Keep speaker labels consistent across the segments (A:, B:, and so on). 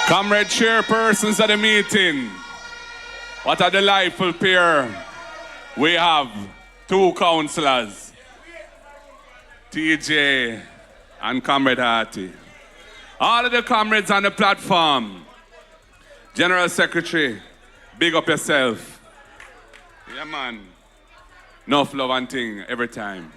A: Comrade chairpersons of the meeting, what a delightful pair. We have two councillors, TJ and Comrade Harty. All of the comrades on the platform, General Secretary, big up yourself. Yeah, man. Enough love and thing every time.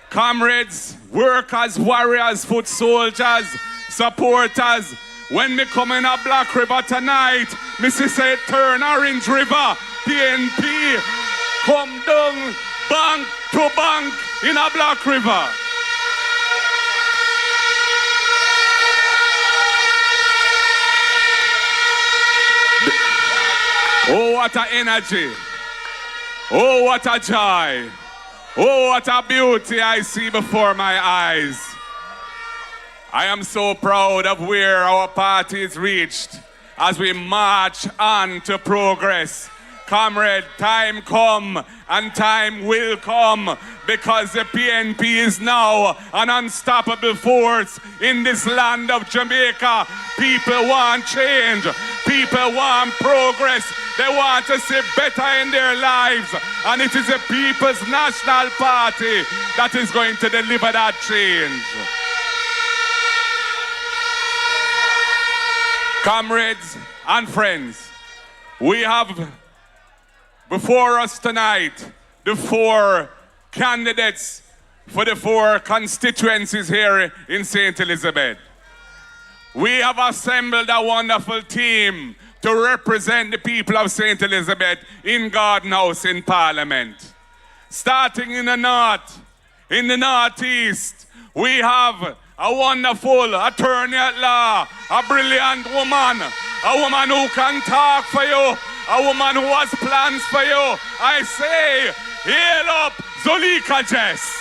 A: Comrades, workers, warriors, foot soldiers, supporters, when me come in a Black River tonight, me say turn Orange River, PNP, come down bank to bank in a Black River. Oh, what a energy. Oh, what a joy. Oh, what a beauty I see before my eyes. I am so proud of where our party is reached as we march on to progress. Comrade, time come and time will come because the PNP is now an unstoppable force in this land of Jamaica. People want change. People want progress. They want to see better in their lives. And it is the People's National Party that is going to deliver that change. Comrades and friends, we have before us tonight the four candidates for the four constituencies here in St. Elizabeth. We have assembled a wonderful team to represent the people of St. Elizabeth in Garden House in Parliament. Starting in the north, in the northeast, we have a wonderful attorney at law, a brilliant woman, a woman who can talk for you, a woman who has plans for you. I say, hail up Zulika Jess.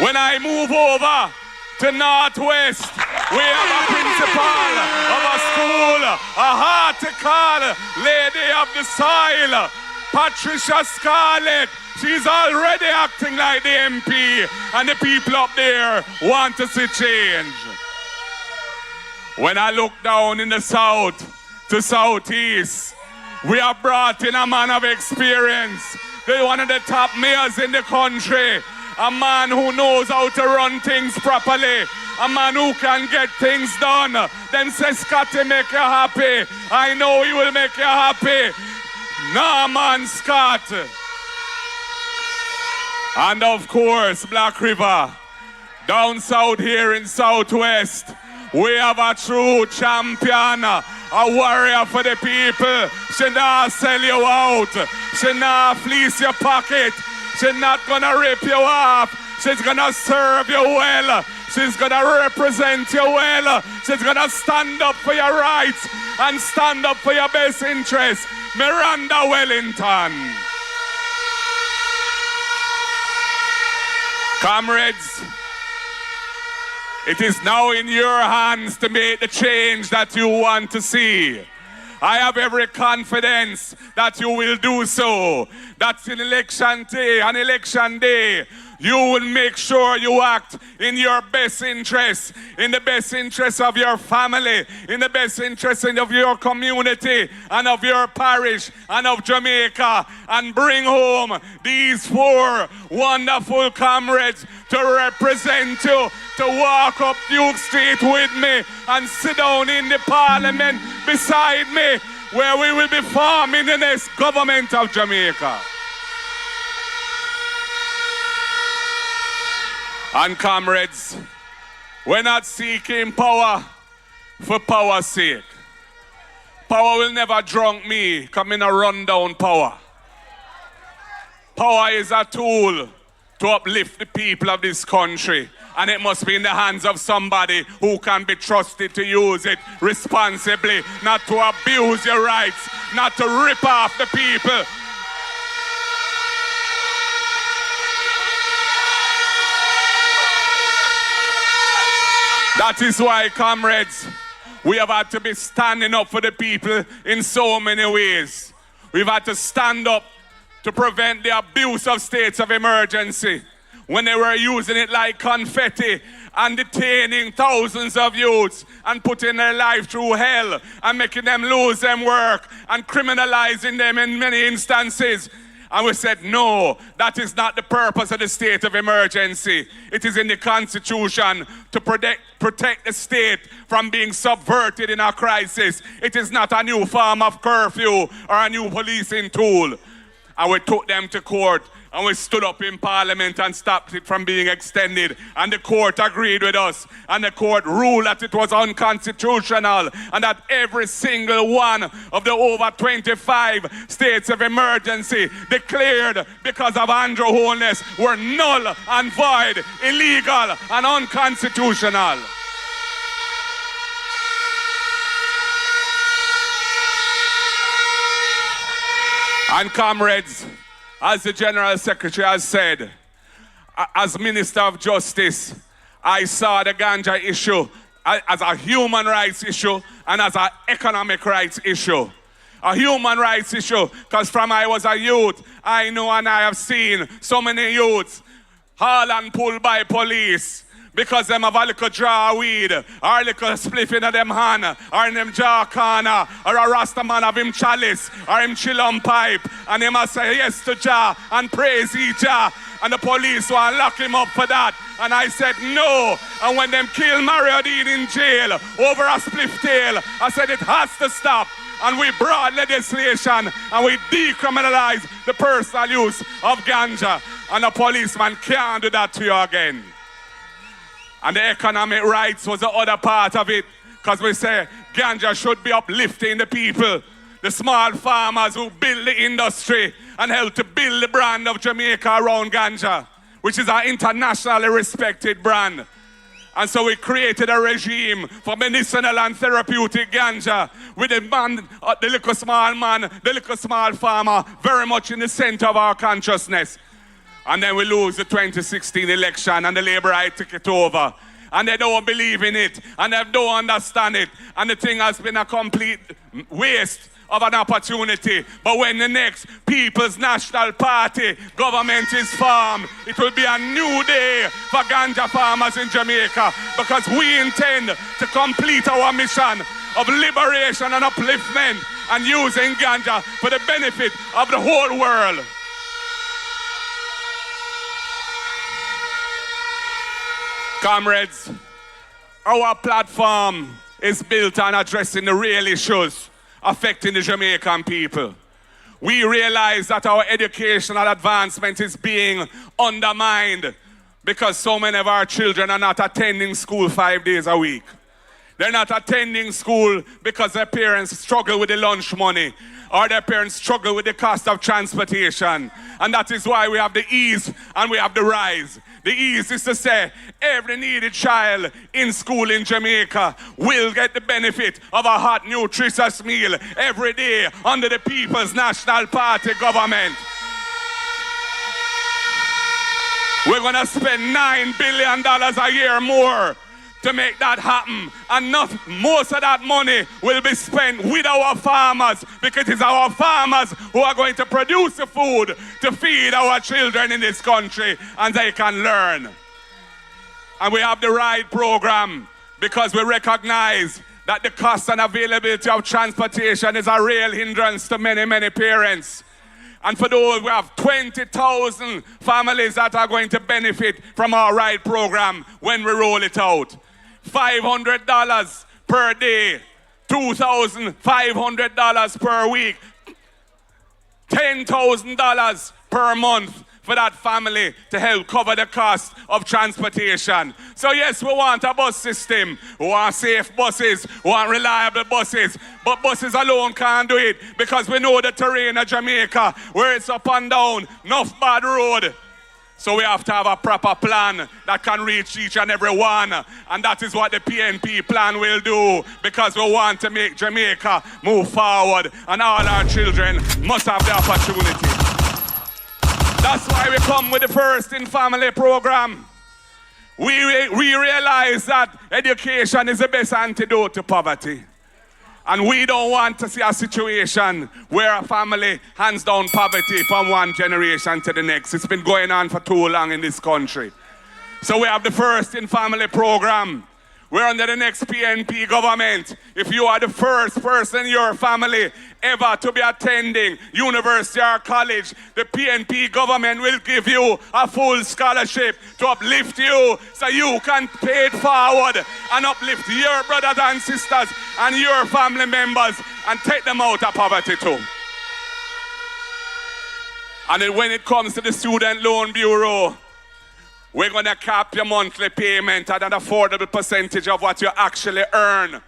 A: When I move over to Northwest, we have a principal of a school, a horticultural lady of the soil, Patricia Scarlett. She's already acting like the MP, and the people up there want to see change. When I look down in the south to southeast, we have brought in a man of experience, one of the top mayors in the country, a man who knows how to run things properly, a man who can get things done. Them say, Scotty, make you happy. I know he will make you happy. Norman Scott. And of course, Black River. Down south here in Southwest, we have a true champion, a warrior for the people. She not sell you out. She not fleece your pocket. She's not gonna rip you off. She's gonna serve you well. She's gonna represent you well. She's gonna stand up for your rights and stand up for your best interests. Miranda Wellington. Comrades, it is now in your hands to make the change that you want to see. I have every confidence that you will do so. That's in election day, on election day, you will make sure you act in your best interest, in the best interest of your family, in the best interest of your community and of your parish and of Jamaica, and bring home these four wonderful comrades to represent you, to walk up Duke Street with me and sit down in the Parliament beside me, where we will be forming the next government of Jamaica. And comrades, we're not seeking power for power's sake. Power will never drunk me, come in a rundown power. Power is a tool to uplift the people of this country, and it must be in the hands of somebody who can be trusted to use it responsibly, not to abuse your rights, not to rip off the people. That is why, comrades, we have had to be standing up for the people in so many ways. We've had to stand up to prevent the abuse of states of emergency when they were using it like confetti and detaining thousands of youths and putting their life through hell and making them lose their work and criminalizing them in many instances. And we said, no, that is not the purpose of the state of emergency. It is in the Constitution to protect the state from being subverted in a crisis. It is not a new form of curfew or a new policing tool. And we took them to court. And we stood up in Parliament and stopped it from being extended. And the court agreed with us. And the court ruled that it was unconstitutional. And that every single one of the over 25 states of emergency declared because of Andrew Holness were null and void, illegal and unconstitutional. And comrades, as the General Secretary has said, as Minister of Justice, I saw the ganja issue as a human rights issue and as an economic rights issue. A human rights issue, because from I was a youth, I know and I have seen so many youths hauled and pulled by police because them have a little jar of weed, or a little spliff in them hand, or in them jar corner, or a Rasta man of him chalice, or him chillum pipe, and him must say yes to Jah and praise ye Jah. And the police want to lock him up for that. And I said no. And when them kill Mario Dean in jail over a spliff tail, I said it has to stop. And we brought legislation and we decriminalized the personal use of ganja. And the policeman can't do that to you again. And the economic rights was the other part of it. Because we say ganja should be uplifting the people. The small farmers who build the industry and help to build the brand of Jamaica around ganja, which is our internationally respected brand. And so we created a regime for medicinal and therapeutic ganja with the man, the little small man, the little small farmer, very much in the center of our consciousness. And then we lose the 2016 election and the Labour Right took it over. And they don't believe in it and they don't understand it. And the thing has been a complete waste of an opportunity. But when the next People's National Party government is formed, it will be a new day for ganja farmers in Jamaica, because we intend to complete our mission of liberation and upliftment and using ganja for the benefit of the whole world. Comrades, our platform is built on addressing the real issues affecting the Jamaican people. We realize that our educational advancement is being undermined because so many of our children are not attending school 5 days a week. They're not attending school because their parents struggle with the lunch money or their parents struggle with the cost of transportation. And that is why we have the ease and we have the rise. The ease is to say every needy child in school in Jamaica will get the benefit of a hot, nutritious meal every day under the People's National Party government. We're going to spend $9 billion a year more to make that happen. And most of that money will be spent with our farmers, because it's our farmers who are going to produce the food to feed our children in this country, and they can learn. And we have the right program because we recognize that the cost and availability of transportation is a real hindrance to many, many parents. And for those, we have 20,000 families that are going to benefit from our RIDE program when we roll it out. $500 per day, $2,500 per week, $10,000 per month for that family to help cover the cost of transportation. So yes, we want a bus system. We want safe buses. We want reliable buses. But buses alone can't do it, because we know the terrain of Jamaica, where it's up and down, enough bad road. So we have to have a proper plan that can reach each and every one. And that is what the PNP plan will do, because we want to make Jamaica move forward, and all our children must have the opportunity. That's why we come with the First in Family program. We realize that education is the best antidote to poverty. And we don't want to see a situation where a family hands down poverty from one generation to the next. It's been going on for too long in this country. So we have the First in Family program. We're under the next PNP government. If you are the first person in your family ever to be attending university or college, the PNP government will give you a full scholarship to uplift you so you can pay it forward and uplift your brothers and sisters and your family members and take them out of poverty too. And then when it comes to the Student Loan Bureau, we're going to cap your monthly payment at an affordable percentage of what you actually earn.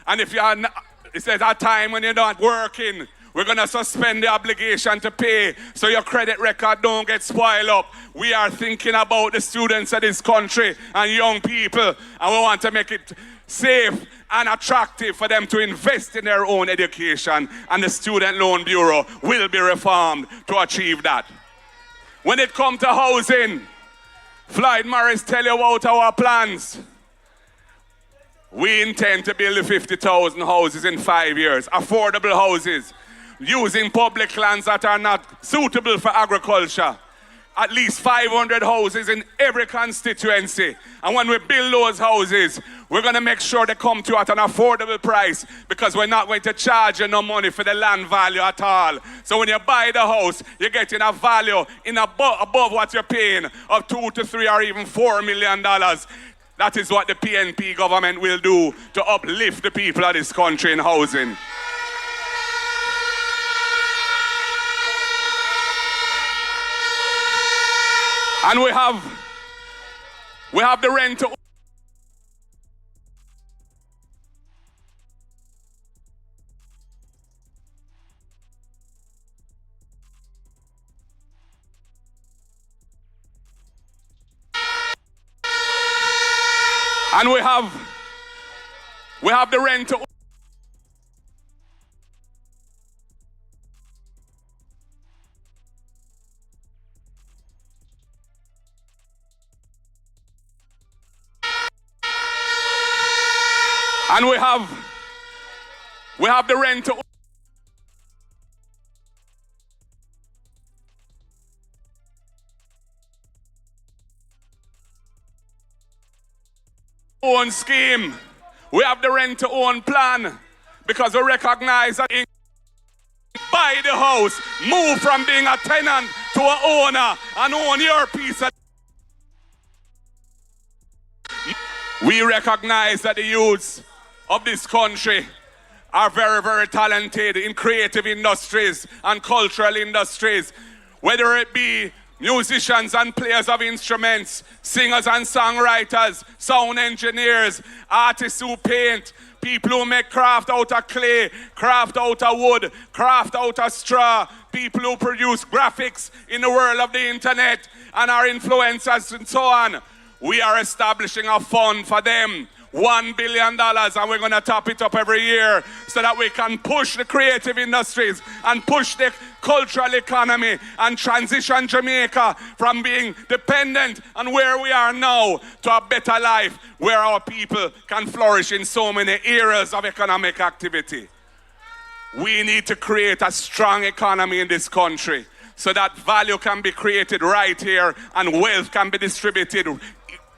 A: And if you're not, it's at a time when you're not working, we're going to suspend the obligation to pay so your credit record don't get spoiled up. We are thinking about the students of this country and young people, and we want to make it safe and attractive for them to invest in their own education, and the Student Loan Bureau will be reformed to achieve that. When it comes to housing, Floyd Morris tell you about our plans. We intend to build 50,000 houses in 5 years, affordable houses, using public lands that are not suitable for agriculture. At least 500 houses in every constituency. And when we build those houses, we're going to make sure they come to you at an affordable price, because we're not going to charge you no money for the land value at all. So when you buy the house, you're getting a value in above what you're paying of $2 to $3 or even $4 million. That is what the PNP government will do to uplift the people of this country in housing. And we have the rent to the rent to And we have the rent to own scheme. We have the rent to own plan, because we recognize that in buy the house, move from being a tenant to an owner and own your piece of. We recognize that the youths of this country are very, very talented in creative industries and cultural industries, whether it be musicians and players of instruments, singers and songwriters, sound engineers, artists who paint, people who make craft out of clay, craft out of wood, craft out of straw, people who produce graphics in the world of the internet and are influencers and so on. We are establishing a fund for them, $1 billion, and we're going to top it up every year so that we can push the creative industries and push the cultural economy and transition Jamaica from being dependent on where we are now to a better life where our people can flourish in so many areas of economic activity. We need to create a strong economy in this country so that value can be created right here and wealth can be distributed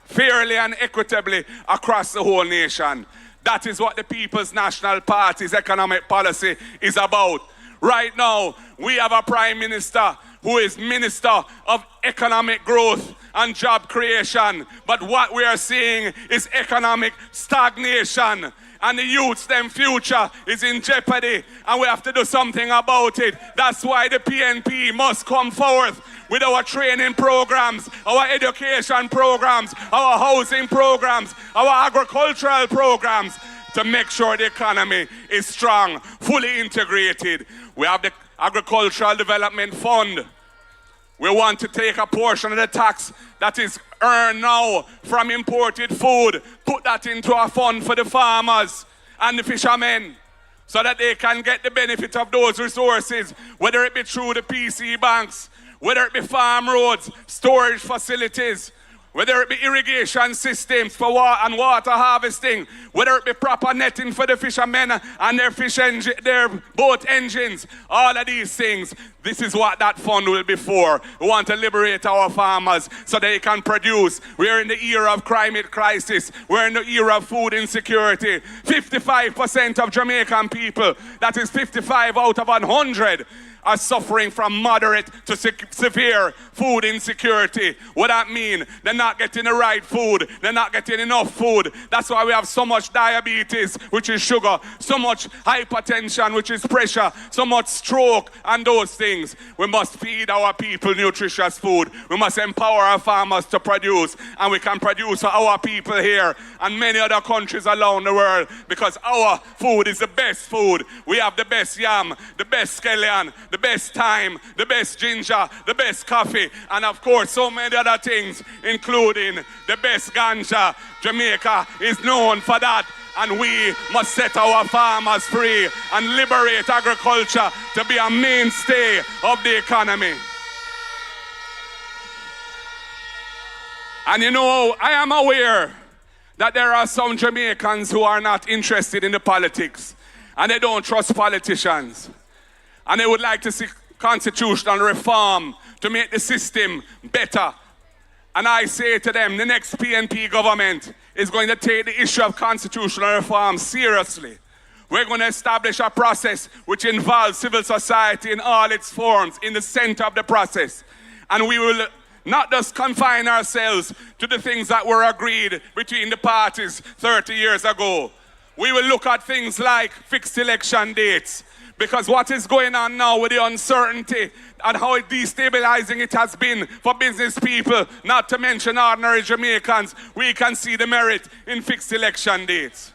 A: fairly and equitably across the whole nation. That is what the People's National Party's economic policy is about. Right now, we have a Prime Minister who is Minister of Economic Growth and Job Creation. But what we are seeing is economic stagnation. And the youth's them future is in jeopardy. And we have to do something about it. That's why the PNP must come forth with our training programs, our education programs, our housing programs, our agricultural programs to make sure the economy is strong, fully integrated. We have the Agricultural Development Fund. We want to take a portion of the tax that is earned now from imported food, put that into a fund for the farmers and the fishermen so that they can get the benefit of those resources, whether it be through the PC banks, whether it be farm roads, storage facilities, whether it be irrigation systems for water and water harvesting, whether it be proper netting for the fishermen and their boat engines, all of these things, this is what that fund will be for. We want to liberate our farmers so they can produce. We're in the era of climate crisis. We're in the era of food insecurity. 55% of Jamaican people, that is 55 out of 100, are suffering from moderate to severe food insecurity. What that mean? They're not getting the right food. They're not getting enough food. That's why we have so much diabetes, which is sugar, so much hypertension, which is pressure, so much stroke and those things. We must feed our people nutritious food. We must empower our farmers to produce, and we can produce for our people here and many other countries around the world, because our food is the best food. We have the best yam, the best scallion, the best thyme, the best ginger, the best coffee, and of course so many other things, including the best ganja. Jamaica is known for that, and we must set our farmers free and liberate agriculture to be a mainstay of the economy. And you know, I am aware that there are some Jamaicans who are not interested in the politics, and they don't trust politicians. And they would like to see constitutional reform to make the system better. And I say to them, the next PNP government is going to take the issue of constitutional reform seriously. We're going to establish a process which involves civil society in all its forms in the center of the process. And we will not just confine ourselves to the things that were agreed between the parties 30 years ago. We will look at things like fixed election dates, because what is going on now with the uncertainty and how destabilizing it has been for business people, not to mention ordinary Jamaicans, we can see the merit in fixed election dates.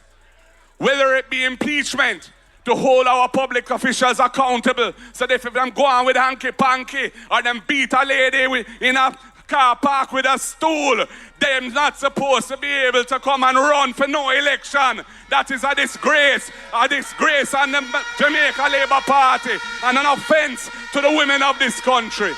A: Whether it be impeachment, to hold our public officials accountable, so that if them go on with hanky-panky or them beat a lady in a car park with a stool, they're not supposed to be able to come and run for no election. That is a disgrace on the Jamaica Labour Party and an offense to the women of this country.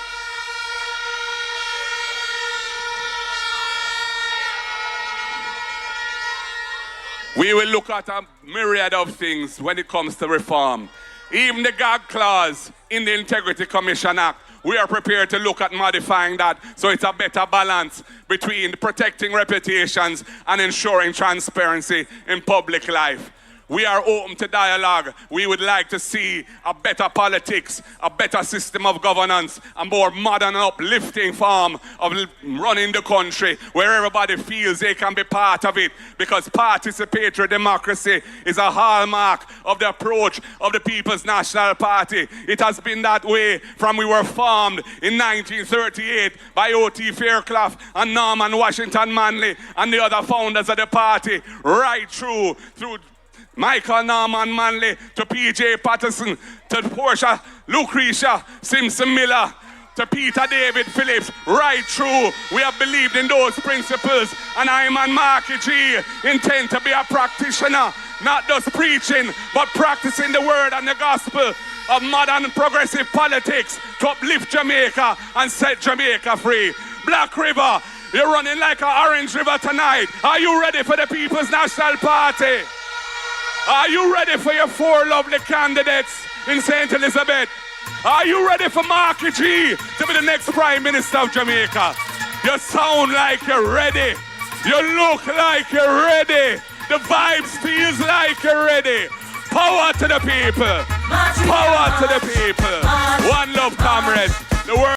A: We will look at a myriad of things when it comes to reform. Even the gag clause in the Integrity Commission Act, we are prepared to look at modifying that so it's a better balance between protecting reputations and ensuring transparency in public life. We are open to dialogue. We would like to see a better politics, a better system of governance, a more modern, uplifting form of running the country where everybody feels they can be part of it, because participatory democracy is a hallmark of the approach of the People's National Party. It has been that way from we were formed in 1938 by O.T. Fairclough and Norman Washington Manley and the other founders of the party, right through Michael Norman Manley, to P.J. Patterson, to Portia Lucretia Simpson Miller, to Peter David Phillips, right through. We have believed in those principles, and I and Marky G intend to be a practitioner, not just preaching, but practicing the word and the gospel of modern progressive politics to uplift Jamaica and set Jamaica free. Black River, you're running like an orange river tonight. Are you ready for the People's National Party? Are you ready for your four lovely candidates in St. Elizabeth? Are you ready for Marky G to be the next Prime Minister of Jamaica? You sound like you're ready. You look like you're ready. The vibes feels like you're ready. Power to the people. Power to the people. One love, comrades. The world